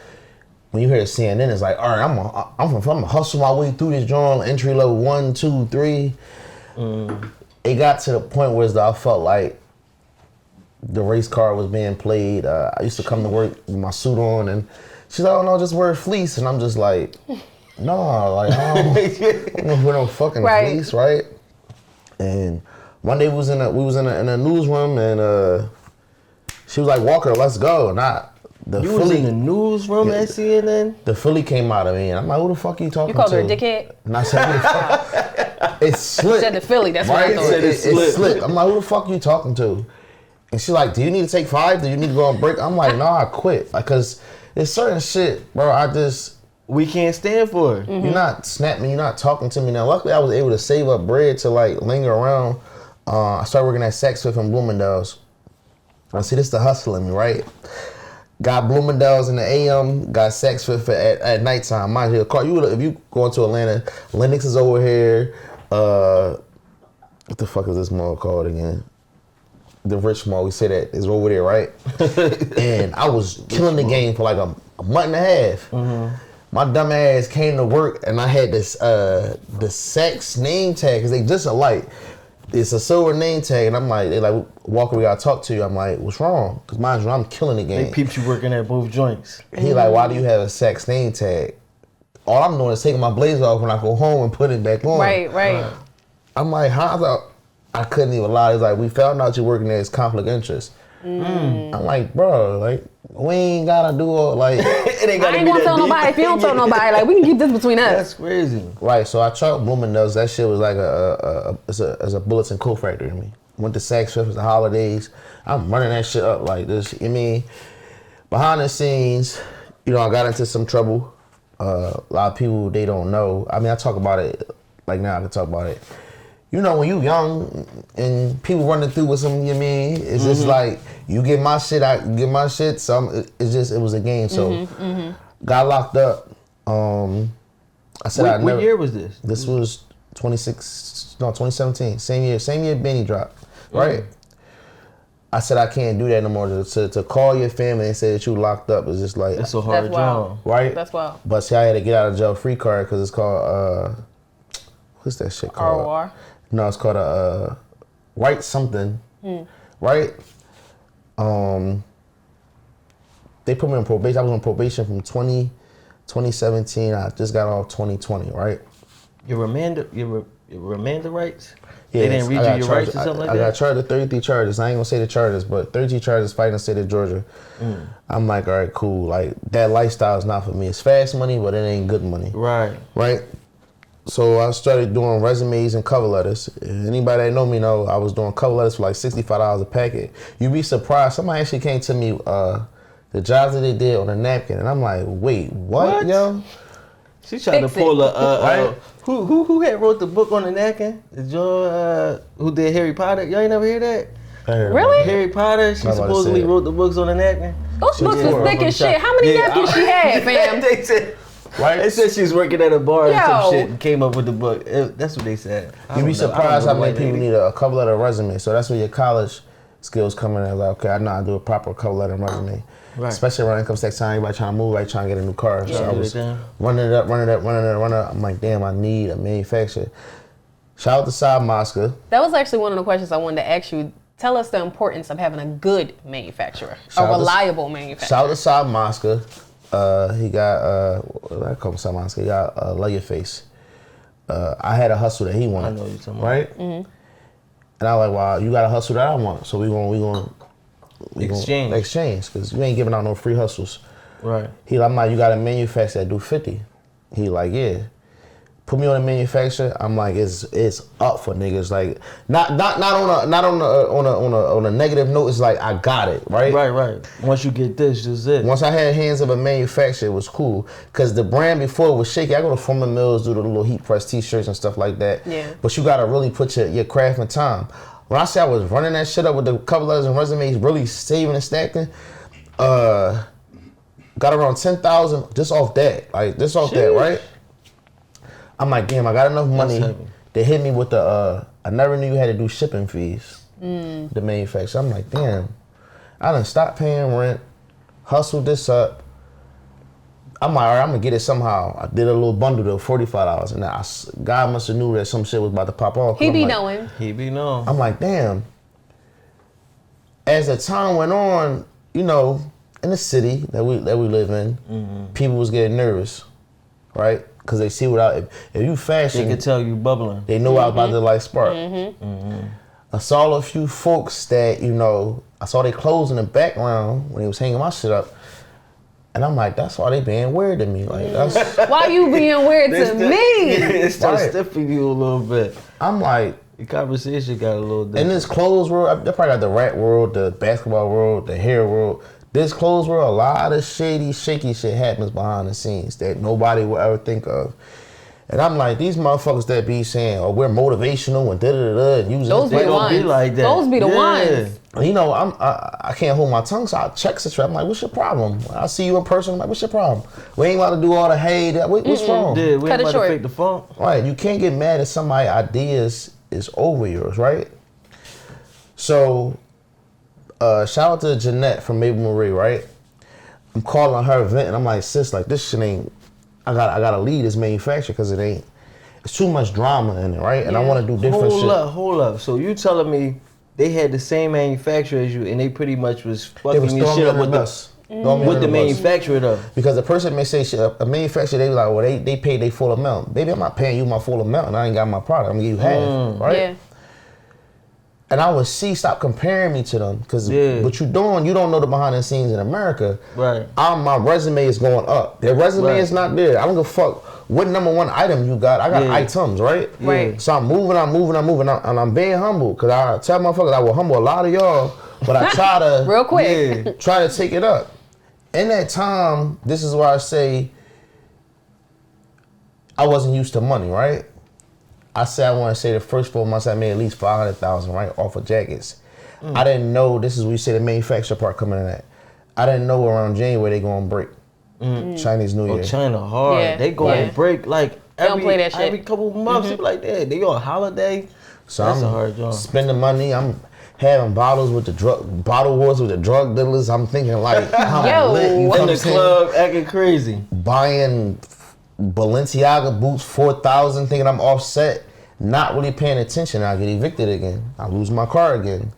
when you hear CNN, it's like, all right, I'm gonna hustle my way through this joint, entry level 1, 2, 3. It got to the point where I felt like the race card was being played. I used to come to work with my suit on, and she's like, oh no, just wear a fleece. And I'm just like, no, like, I don't wear no fucking fleece, right? And one day we was in a newsroom, and she was like, Walker, let's go. And you was in the newsroom at CNN? The Philly came out of me, and I'm like, who the fuck are you talking to? You called her a dickhead? And I said, who the fuck? It slipped. You said the Philly, that's right? What I thought. It slipped. I'm like, who the fuck are you talking to? And she's like, do you need to take 5? Do you need to go on break? I'm like, no, I quit. Like, cause there's certain shit, bro, we can't stand for it. You're not snapping, you're not talking to me. Now, luckily, I was able to save up bread to like linger around. I started working at Saks Fifth and Bloomingdale's. I see this the hustle in me, right? Got Bloomingdale's in the AM, got Saks Fifth at nighttime. Mind you, if you go into Atlanta, Lennox is over here. What the fuck is this mall called again? The Rich Mall, we say that is over there, right? And I was killing the game for like a month and a half. My dumb ass came to work and I had this the Saks name tag, because they just alike. It's a silver name tag, and I'm like, they like, Walker, we gotta talk to you. I'm like, what's wrong? Because mind you, I'm killing the game. They peeped you working at both joints. He like, why do you have a Saks name tag? All I'm doing is taking my blazer off when I go home and put it back on. Right. I'm like, how? I couldn't even lie. He's like, we found out you're working there. It's conflict of interest. I'm like, bro, like, we ain't gotta do all, like. It ain't gotta I ain't gonna tell nobody if you don't tell nobody. Like, we can keep this between us. That's crazy. Right, so I tried Bloomingdale's. That shit was like it's a bullets and coat factory to me. Went to Saks Fifth for the holidays. I'm running that shit up like this. I mean, behind the scenes, I got into some trouble. A lot of people, they don't know. I mean, I talk about it, like now I can talk about it. you know, when you young and people running through with some, you mean, it's just like, you get my shit, I get my shit, it was a game. So, got locked up. I said what year was this? This was 2017. Same year Banni dropped, right? I said I can't do that no more. To call your family and say that you locked up is just like, it's a hard job, right? That's wild. But see, I had to get out of jail free card because it's called what's that shit called? ROR? No, it's called a right something, right? They put me on probation. I was on probation from 2017. I just got off 2020, right? Your remainder rights? Yeah, they didn't read you your rights or something like that? I got charged with 33 charges. I ain't gonna say the charges, but 33 charges fighting the state of Georgia. I'm like, all right, cool. Like, that lifestyle is not for me. It's fast money, but it ain't good money. Right. So I started doing resumes and cover letters. Anybody that know me know I was doing cover letters for like $65 a packet. You'd be surprised. Somebody actually came to me, the jobs that they did on a napkin, and I'm like, wait, what? Yo? She tried to pull who had wrote the book on the napkin? Who did Harry Potter? Y'all ain't never hear that? Really? Harry Potter, she supposedly wrote the books on the napkin. Those books was thick as shit. How many napkins she had, fam? They said she was working at a bar and some shit and came up with the book. That's what they said. You'd be surprised how many people need a cover letter resume. So that's where your college skills come in. Like, okay, I know how to do a proper cover letter and resume. Right. Especially around income tax time, everybody trying to move, like trying to get a new car. So I was running it up. I'm like, damn, I need a manufacturer. Shout out to Saab Mosca. That was actually one of the questions I wanted to ask you. Tell us the importance of having a good manufacturer, a reliable manufacturer. Shout out to Saab Mosca. He got, I call him Saab Mosca. He got Leatherface. I had a hustle that he wanted. I know you're talking about. Right? And I was like, wow, you got a hustle that I want. So we gonna exchange, because you ain't giving out no free hustles. Right. I'm like, you got a manufacturer that do 50. He like, yeah. Put me on a manufacturer. I'm like, it's up for niggas. Like, not on a negative note. It's like, I got it, right? Right. Once you get this, just it. Once I had hands of a manufacturer, it was cool. Cause the brand before was shaky. I go to Former Mills, do the little heat press T-shirts and stuff like that. Yeah. But you gotta really put your craft and time. When I say I was running that shit up with the cover letters and resumes, really saving and stacking, got around 10,000 just off that. Like, just off that, right? I'm like, damn, I got enough money. They hit me with I never knew you had to do shipping fees. The manufacturer. I'm like, damn, I done stopped paying rent, hustled this up. I'm like, all right, I'm gonna get it somehow. I did a little bundle of $45, and God must have knew that some shit was about to pop off. He be knowing. I'm like, damn. As the time went on, you know, in the city that we live in, people was getting nervous, right? Because they see if you fashion, they can tell you bubbling. They know I was about to like spark. I saw a few folks that, you know, I saw their clothes in the background when they was hanging my shit up. And I'm like, that's why they being weird to me. Like, that's why you being weird to me? It starts stiffing you a little bit. I'm like, the conversation got a little different. In this clothes world, they probably got the rap world, the basketball world, the hair world. This clothes world, a lot of shady, shaky shit happens behind the scenes that nobody will ever think of. And I'm like, these motherfuckers that be saying, oh, we're motivational and da-da-da-da, and using those be the ones. Like that. Those be the ones. You know, I can't hold my tongue, so I check the trap. I'm like, what's your problem? I see you in person, I'm like, what's your problem? We ain't about to do all the hey, what's wrong? Yeah, we ain't about to fake the funk. Right, you can't get mad at somebody's ideas is over yours, right? So, shout out to Jeanette from Marie, right? I'm calling her event, and I'm like, sis, like, this shit ain't, I gotta leave this manufacturer because it's too much drama in it, right? And I want to do different shit. Hold up. So you telling me they had the same manufacturer as you, and they pretty much was fucking your shit up with the manufacturer though? Because the person may say shit, a manufacturer, they be like, well, they paid their full amount. Baby, I'm not paying you my full amount, and I ain't got my product. I'm gonna give you half, right? Yeah. And I would stop comparing me to them, because what you doing, you don't know the behind the scenes in America. Right. My resume is going up. Their resume is not there. I don't give a fuck what number one item you got. I got items, right? Right. So I'm moving, and I'm being humble, because I tell motherfuckers I will humble a lot of y'all, but I try to real quick try to take it up. In that time, this is why I say I wasn't used to money, right? I said I want to say the first 4 months I made at least 500,000 right off of jackets. I didn't know this is where you say the manufacturer part coming in at. I didn't know around January they going to break. Chinese New Year. Oh, China hard. Yeah. They going to break like every couple months. They be like that. They on holiday. So that's I'm a hard job. Spending money. I'm having bottle wars with the drug dealers. I'm thinking like I'm lit. You in the club acting crazy. Buying Balenciaga boots 4,000, thinking I'm offset. Not really paying attention. I get evicted again. I lose my car again.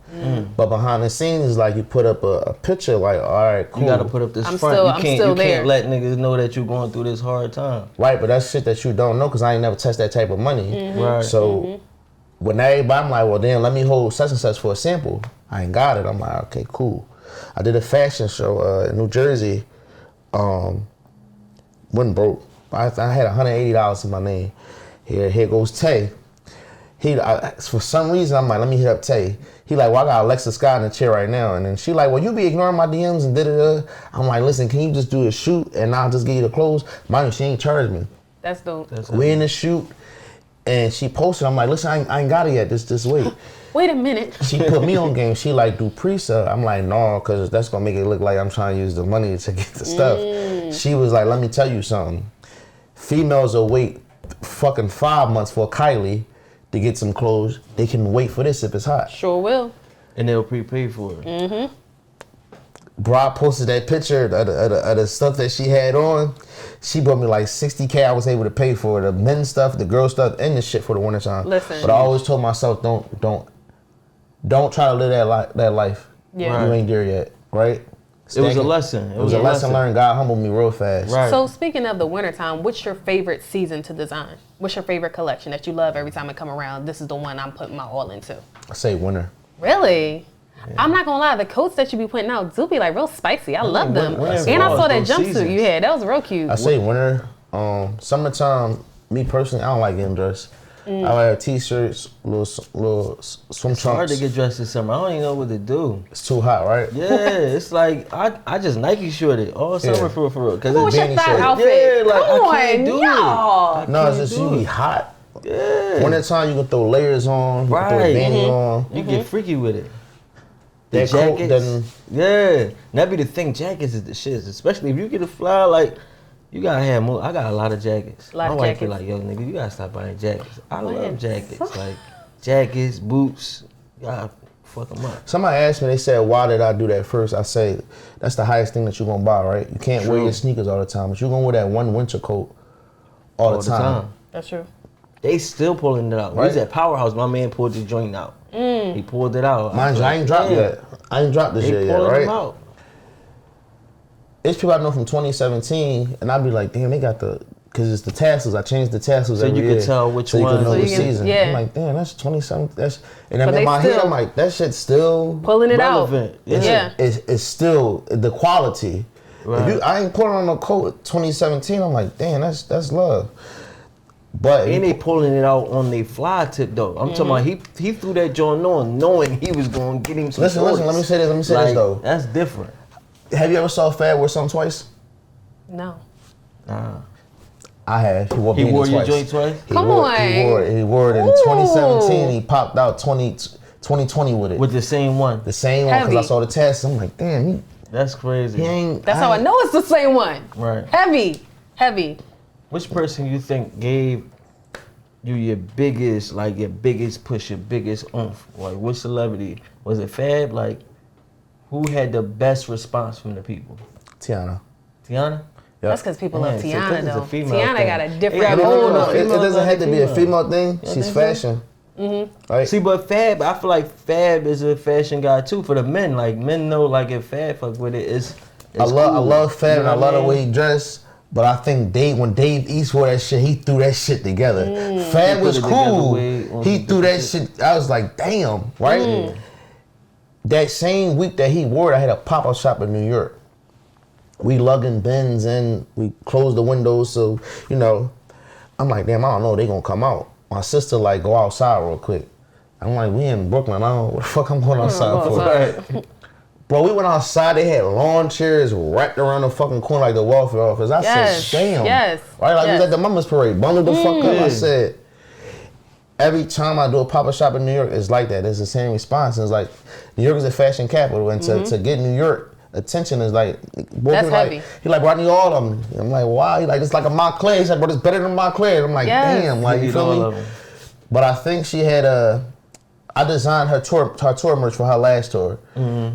But behind the scenes is like you put up a picture like, all right, cool. You gotta put up this front. You can't let niggas know that you're going through this hard time. Right, but that's shit that you don't know because I ain't never touched that type of money. Right. So when everybody, I'm like, well, then let me hold such and such for a sample. I ain't got it. I'm like, okay, cool. I did a fashion show in New Jersey. Wasn't broke. I had $180 in my name. Here goes Tay. For some reason, I'm like, let me hit up Tay. He like, well, I got Alexa Scott in the chair right now. And then she like, well, you be ignoring my DMs and da-da-da. I'm like, listen, can you just do a shoot and I'll just give you the clothes? Mind you, she ain't charged me. That's dope. We in the shoot and she posted. I'm like, listen, I ain't got it yet. Just wait. Wait a minute. She put me on game. She like, do pre-sale. I'm like, no, because that's going to make it look like I'm trying to use the money to get the stuff. She was like, let me tell you something. Females will wait fucking 5 months for Kylie to get some clothes. They can wait for this if it's hot. Sure will. And they'll prepay for it. Bra posted that picture of the stuff that she had on. She bought me like $60K. I was able to pay for the men's stuff, the girl stuff, and the shit for the winter time. Listen. But I always told myself, don't try to live that life. Yeah. Right. You ain't there yet, right? It was a lesson. It was a lesson learned. God humbled me real fast. Right. So speaking of the wintertime, what's your favorite season to design? What's your favorite collection that you love every time it come around? This is the one I'm putting my all into. I say winter. Really? Yeah. I'm not gonna lie, the coats that you be putting out do be like real spicy. I love them. And I saw that jumpsuit you had. That was real cute. I say winter. Summertime, me personally, I don't like getting dressed. I wear t-shirts, little swim trunks. It's hard to get dressed this summer. I don't even know what to do. It's too hot, right? Yeah, it's like I just Nike shorted all summer for real. Cause what's your thigh outfit? Yeah, like Come I can't do it. No, it's just you be hot. Yeah. Winter time, you can throw layers on, you can throw a beanie on. You get freaky with it. The That jackets, yeah, that be the thing. Jackets is the shit, especially if you get a fly like. You gotta have more. I got a lot of jackets. My wife be like, yo, nigga, you gotta stop buying jackets. I love jackets. Like, jackets, boots, you gotta fuck them up. Somebody asked me, they said, why did I do that first? I say, that's the highest thing that you're gonna buy, right? You can't wear your sneakers all the time, but you're gonna wear that one winter coat all the time. That's true. They still pulling it out. Right. We was at Powerhouse, my man pulled the joint out. He pulled it out. Mind you, I ain't dropped yet. I ain't dropped this year yet, right? Them out. It's people I know from 2017, and I'd be like, damn, they got because it's the tassels. I changed the tassels every year. So you could tell which one. So you could know the So season. yeah. I'm like, damn, that's 27. And I'm in my head, I'm like, that shit's still pulling it relevant. out. Yeah. It's still the quality. Right. If I ain't putting on a coat 2017, I'm like, damn, that's love. But And they pulling it out on their fly tip though. I'm talking about he threw that joint on knowing he was going to get him some listen, let me say this though. That's different. Have you ever saw Fab wear something twice? No. Nah. I have. He wore your joint twice? Come on. He wore it in 2017. He popped out 2020 with it. With the same one. The same one, because I saw the test. I'm like, damn, that's crazy. he ain't. That's how I know it's the same one. Right. Heavy. Which person you think gave you your biggest push, your biggest oomph? Like, which celebrity? Was it Fab? Like, who had the best response from the people? Tiana. Tiana? Yep. That's because people love Tiana, though. Tiana got a different hold on It it. doesn't have to be a female thing. She's fashion. Right? See, but Fab, I feel like Fab is a fashion guy too for the men. Like, men know, like, if Fab fuck with it, it's I love Fab, You know and I what love the way he dressed. But I think when Dave East wore that shit, he threw that shit together. Fab was cool. He threw that shit. I was like, damn, right? That same week that he wore it, I had a pop-up shop in New York. We lugging bins in, we closed the windows, so, you know, I'm like, damn, I don't know, they gonna come out. My sister like, go outside real quick. I'm like, we in Brooklyn, I don't know what the fuck I'm going outside for. Bro, we went outside, they had lawn chairs wrapped around the fucking corner like the welfare office. I said, damn. Yes. Right, like we was at the Mama's Parade, bundled the fuck up. I said, every time I do a pop-up shop in New York, it's like that. It's the same response. It's like, New York is a fashion capital, and to get New York attention is like, that's heavy. Like, he like, bro, I need all of them. I'm like, why? Like, it's like a Montclair. He's like, bro, it's better than Montclair. I'm like, damn, like, you feel me? But I think she had I designed her tour merch for her last tour.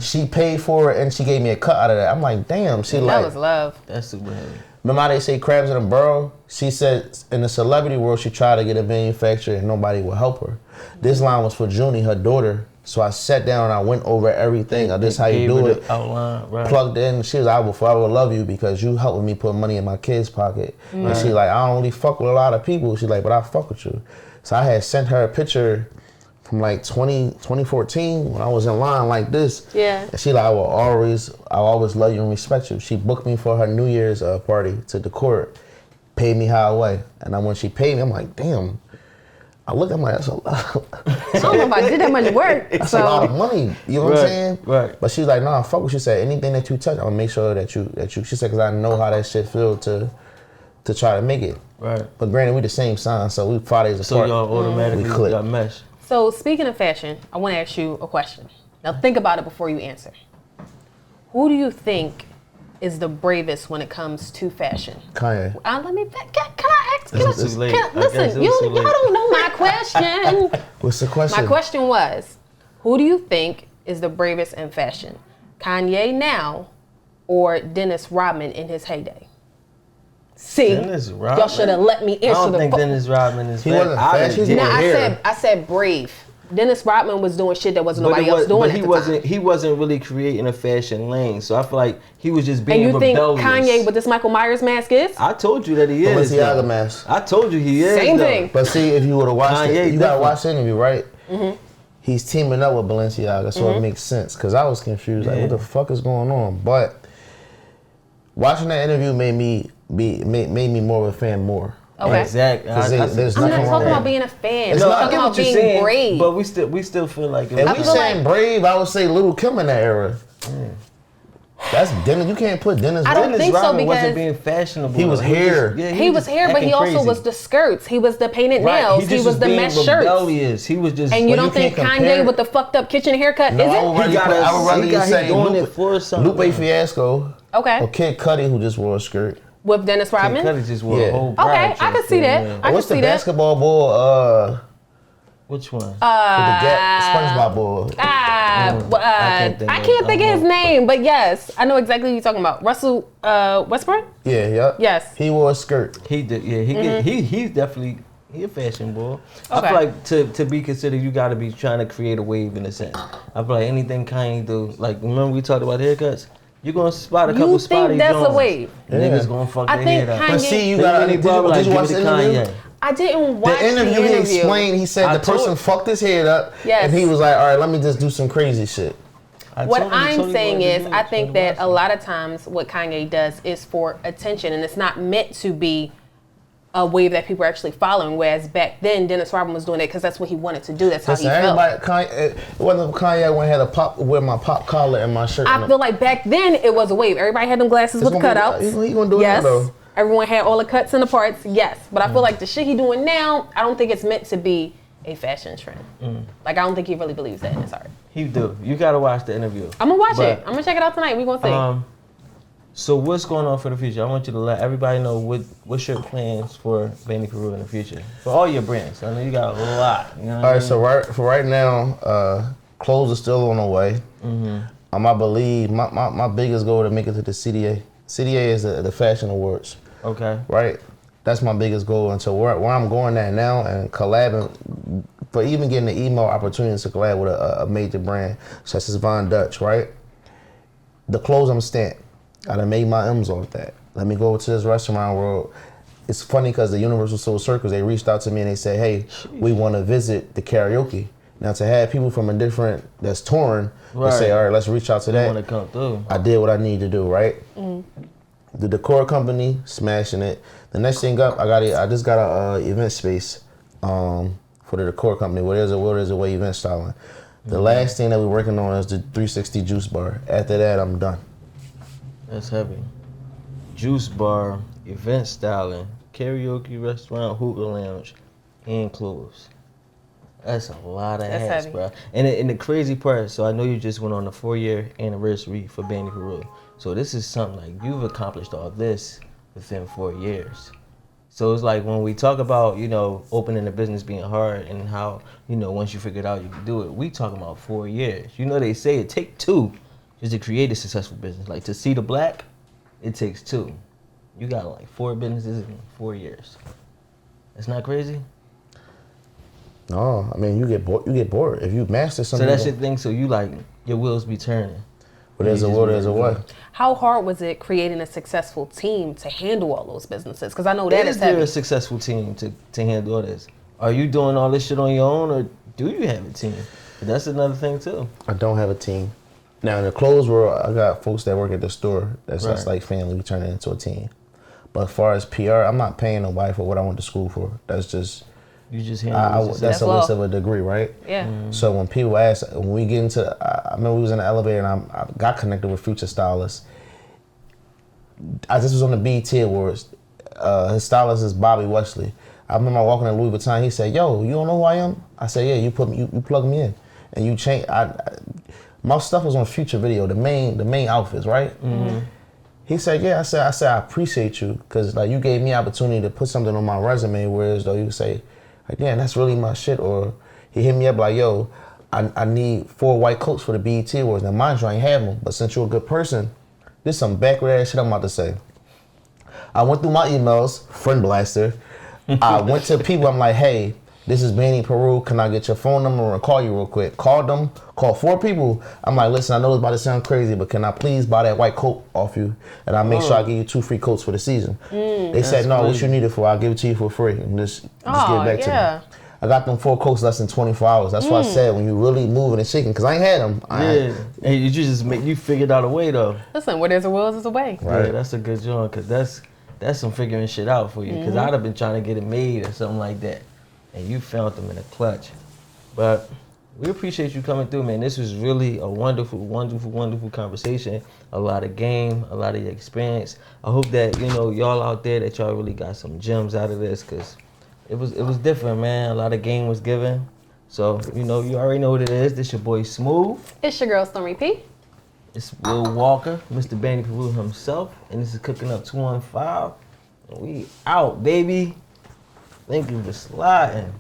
She paid for it and she gave me a cut out of that. I'm like, damn. That was love. That's super heavy. Remember how they say crabs in a barrel? She said in the celebrity world, she tried to get a manufacturer and nobody would help her. This line was for Junie, her daughter. So I sat down and I went over everything. This how you do it. Outline, right. Plugged in. She was like, I will forever love you because you helped me put money in my kid's pocket. And she like, I don't really fuck with a lot of people. She's like, but I fuck with you. So I had sent her a picture from like 2014 when I was in line like this. Yeah. And she like, I'll always love you and respect you. She booked me for her New Year's party to decor it, paid me highway. And then when she paid me, I'm like, damn. I looked at my, that's a lot. I don't know if I did that much work. That's a lot of money. You know what I'm saying? Right. But she's like, nah, fuck what she said. Anything that you touch, I'm gonna make sure that you. She said, cause I know how that shit feel to try to make it. Right. But granted, we the same sign, so we 5 days apart. So y'all automatically got mesh. So speaking of fashion, I want to ask you a question. Now think about it before you answer. Who do you think is the bravest when it comes to fashion? Kanye. Can I ask? Listen, y'all don't know my question. What's the question? My question was, who do you think is the bravest in fashion? Kanye now or Dennis Rodman in his heyday? See, y'all should have let me answer I don't think Dennis Rodman is. He wasn't fashion. I said brave. Dennis Rodman was doing shit that wasn't nobody else doing. But he wasn't really creating a fashion lane. So I feel like he was just being rebellious. And you think Kanye with this Michael Myers mask is? I told you that he is. Balenciaga mask. I told you he is. Same thing. But see, if you would have watched it, you gotta watch the interview, right? Mm-hmm. He's teaming up with Balenciaga, so it makes sense. Cause I was confused, like, what the fuck is going on? But watching that interview made me more of a fan more. Okay. Exactly. There's I'm nothing not wrong talking with about being a fan. I'm It's not- talking about being brave. But we still feel like it was. If we saying brave, I would say Little Kim in that era. That's Dennis. You can't put Dennis. I don't Dennis think so Rodman because wasn't being fashionable. He was here. He was here, but he also was the skirts. He was the painted nails. He was the mesh shirts. He was just. And you don't think Kanye with the fucked up kitchen haircut No, is I it? would rather say doing it for something. Lupe Fiasco. Okay. Or Kid Cudi, who just wore a skirt. With Dennis Rodman? Kid Cudi just wore a whole Okay, I can see that. What's the basketball boy? Which one? With the SpongeBob boy. I can't think of his name, but yes, I know exactly who you're talking about. Russell Westbrook? Yeah, yep. Yes. He wore a skirt. He did. Yeah, he's definitely a fashion boy. I Okay. feel like to be considered, you got to be trying to create a wave in a sense. I feel like anything Kanye do, like remember we talked about haircuts. You're gonna spot a couple You spotty think that's joints. a wave? Niggas gonna fuck I their think head up. Kanye- But see, you They got really to probably did you give watch it the to interview? Kanye. I didn't watch The interview, he explained, he said the person fucked his head up, Yes. and he was like, all right, let me just do some crazy shit. What I'm saying is, I think that a lot of times what Kanye does is for attention, and it's not meant to be a wave that people are actually following. Whereas back then, Dennis Rodman was doing it because that's what he wanted to do. That's how he felt. Kanye, it wasn't Kanye when I had wear my pop collar and my shirt. I feel like back then it was a wave. Everybody had them glasses with the cutouts. He gonna do it yes. now, though. Everyone had all the cuts and the parts. Yes, but I feel like the shit he doing now, I don't think it's meant to be a fashion trend. Like I don't think he really believes that in his heart. He do. You gotta watch the interview. I'm gonna watch it. I'm gonna check it out tonight. We gonna see. So what's going on for the future? I want you to let everybody know what's your plans for Banni Peru in the future for all your brands. I know you got a lot. You know what I mean? So right now, clothes are still on the way. I believe my biggest goal to make it to the CDA. CDA is the Fashion Awards. Okay. Right. That's my biggest goal. And so where I'm going at now and collabing, but even getting the email opportunities to collab with a major brand such as Von Dutch, right? The clothes I'm stamped. I done made my M's off that. Let me go to this restaurant world. It's funny because the Universal Soul Circus, they reached out to me and they said, hey, we want to visit the karaoke. Now to have people from a different, that's touring, they say, all right, let's reach out to that. Want to come through. I did what I need to do, right? The decor company, smashing it. The next thing up, I just got a event space for the decor company. What is a way event styling. The last thing that we're working on is the 360 juice bar. After that, I'm done. That's heavy. Juice bar, event styling, karaoke restaurant, hookah lounge, and clothes. That's a lot of hats, heavy. bro. And the crazy part, so I know you just went on the 4-year anniversary for Banni Peru. So this is something like you've accomplished all this within 4 years. So it's like when we talk about, you know, opening a business being hard and how, you know, once you figure it out, you can do it. We talking about 4 years. You know, they say it take 2 just to create a successful business. Like to see the black, it takes 2. You got like 4 businesses in 4 years. That's not crazy? No, I mean you get bored if you master something. So that's your thing. So you like your wheels be turning. But there's a will, there's a way. How hard was it creating a successful team to handle all those businesses? Because I know that is there heavy. a successful team to handle all this? Are you doing all this shit on your own, or do you have a team? That's another thing too. I don't have a team. Now in the clothes world, I got folks that work at the store. That's like family. We turn it into a team. But as far as PR, I'm not paying nobody for what I went to school for. That's just. You just handle it. That's a waste of a degree, right? Yeah. So when people ask, when we get into, I remember we was in the elevator and I got connected with future stylists. I just was on the BET Awards. His stylist is Bobby Wesley. I remember walking in Louis Vuitton. He said, "Yo, you don't know who I am?" I said, "Yeah, you plug me in, and you change." My stuff was on Future Video, the main outfits, right? Mm-hmm. He said, "Yeah." I said, "I appreciate you because like you gave me opportunity to put something on my resume, whereas though you say." Like, damn, that's really my shit. Or he hit me up like, yo, I need 4 white coats for the BET Awards. Now, mind you, I ain't have them. But since you're a good person, this some backward ass shit I'm about to say. I went through my emails, friend blaster. I went to people. I'm like, hey, this is Banni Peru. Can I get your phone number and call you real quick? Called them. Called 4 people. I'm like, listen, I know it's about to sound crazy, but can I please buy that white coat off you? And I make sure I give you 2 free coats for the season. They said, no, what you need it for? I'll give it to you for free. And just give it back to them. I got them 4 coats less than 24 hours. That's why I said when you really moving and shaking, because I ain't had them. And you figured out a way though. Listen, where there's a will, there's a way. Right. Yeah, that's a good job, because that's some figuring shit out for you. Because I'd have been trying to get it made or something like that. And you found them in a clutch. But we appreciate you coming through, man. This was really a wonderful, wonderful, wonderful conversation. A lot of game, a lot of your experience. I hope that, you know, y'all out there, that y'all really got some gems out of this, because it was different, man. A lot of game was given. So, you know, you already know what it is. This your boy Smooth. It's your girl, Stormy P. It's Will Walker, Mr. Banni Peru himself. And this is Cooking Up 215. And we out, baby. Thank you for sliding.